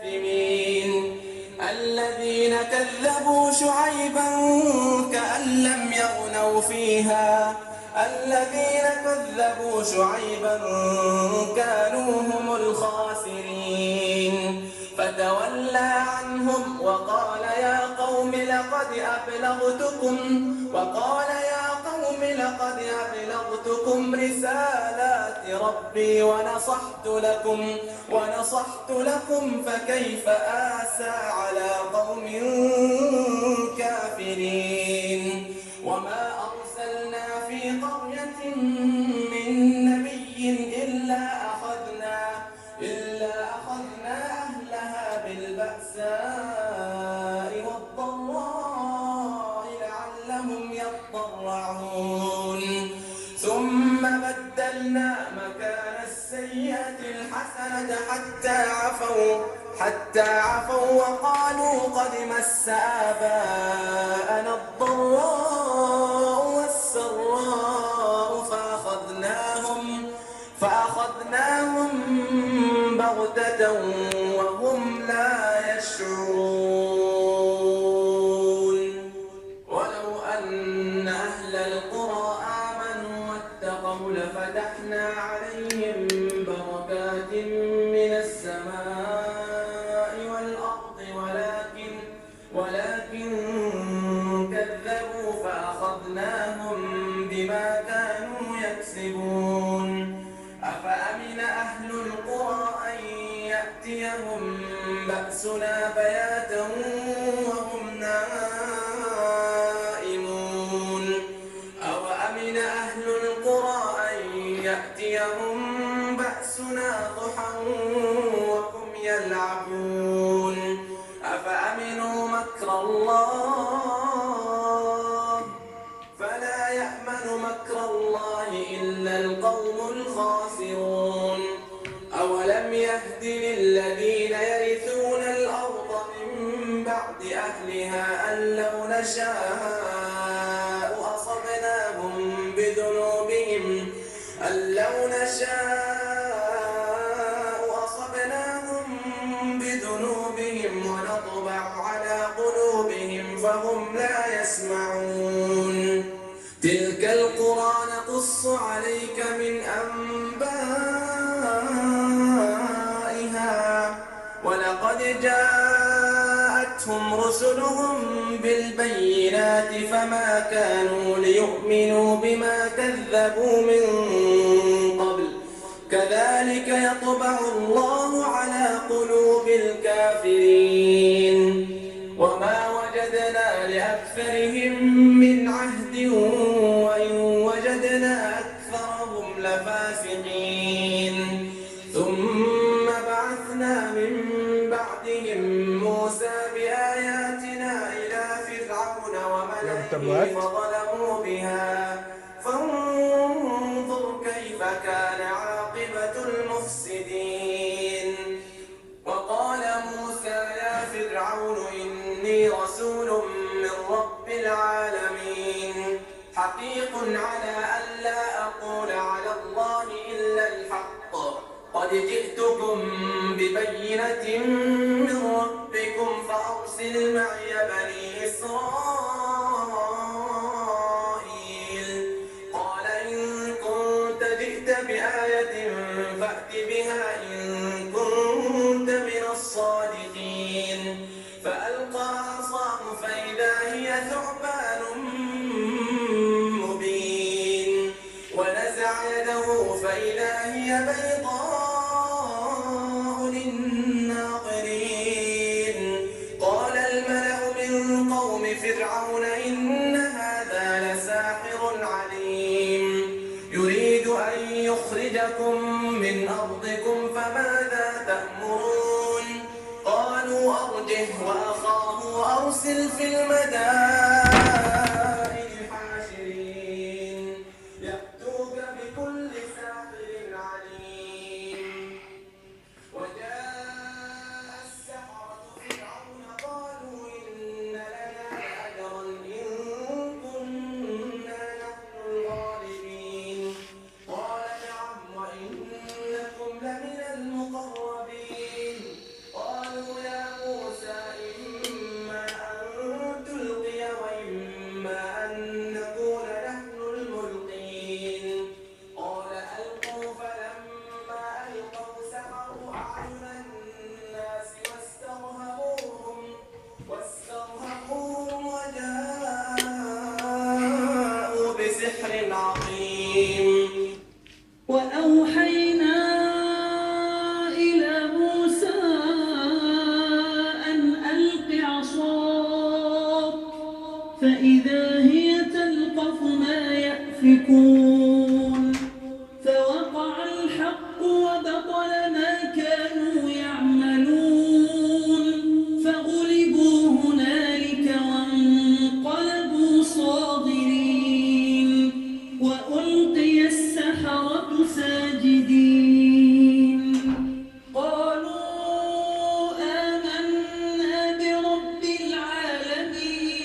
المجرمين الذين كذبوا شعيبا كأن لم يغنوا فيها الذين كذبوا شعيبا كانوا هم الخاسرين فتولى عنهم وقال يا قوم لقد أبلغتكم رسالات ربي ونصحت لكم فكيف آسى على قوم كافرين وما أرسلنا في قرية من نبي إلا أخذنا أهلها بالبأساء والضراء لعلهم يضرعون ثم بدلنا مكان السيئة الحسنة حتى عفوا وقالوا قد مس آباءنا الضراء والسراء فأخذناهم بغتة وهم لا يشعرون ولو أن أهل القرى آمنوا واتقوا لفتحنا عليهم بركات من السماء والأرض ولكن كذبوا فأخذناهم بما كانوا يكسبون أفأمن أهل القرى أن يأتيهم بأسنا بياتا وهم نائمون أوأمن أهل القرى أن يأتيهم بأسنا ضحى وهم يلعبون أفأمنوا مكر الله فلا يأمن مكر الله إلا القوم الخاسرون أولم يهد للذين يرثون الأرض من بعد أهلها أن لو نشاء أصبناهم بذنوبهم ونطبع على قلوبهم فهم لا يسمعون تلك القرى نقص عليك من أنبائها ولقد جاءتهم رسلهم بالبينات فما كانوا ليؤمنوا بما كذبوا من قبل كذلك يطبع الله على قلوب الكافرين وما وجدنا لأكثرهم من عهد وإن وجدنا أكثرهم لفاسقين ثم بعثنا من بعدهم موسى بآياتنا إلى فرعون وملئه فظلموا بها فانظر كيف كان عاقبة المفسدين وقال موسى يا فرعون إني رسول من رب العالمين حقيق على ألا أقول على الله إلا الحق قد جئتكم ببينة من ربكم فأرسل معي بني إسرائيل قال إن كنت جئت بآية فأت بها إن كنت من الصادقين فألقى عصاه فإذا هي ثعبان مبين ونزع يده فإذا هي بيضاء للناظرين قال الملأ من قوم فرعون إن هذا لساحر عليم يريد أن يخرجكم من أرضكم فماذا تأمرون قالوا أرجه وأخاه وأرسل في المدائن حاشرين يأتوك بكل ساحر عليم وجاء السحرة فرعون قالوا إن لنا لأجرا إن كنا نحن الغالبين قال نعم وإنكم لمن المقربين قالوا فإذا هي تلقف ما يأفكون فوقع الحق وبطل ما كانوا يعملون فغلبوا هنالك وانقلبوا صاغرين وألقي السحرة ساجدين قالوا آمنا برب العالمين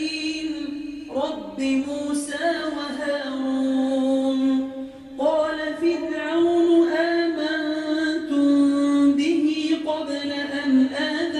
رب موسى وهارون قال فرعون آمنتم به قبل أن آذن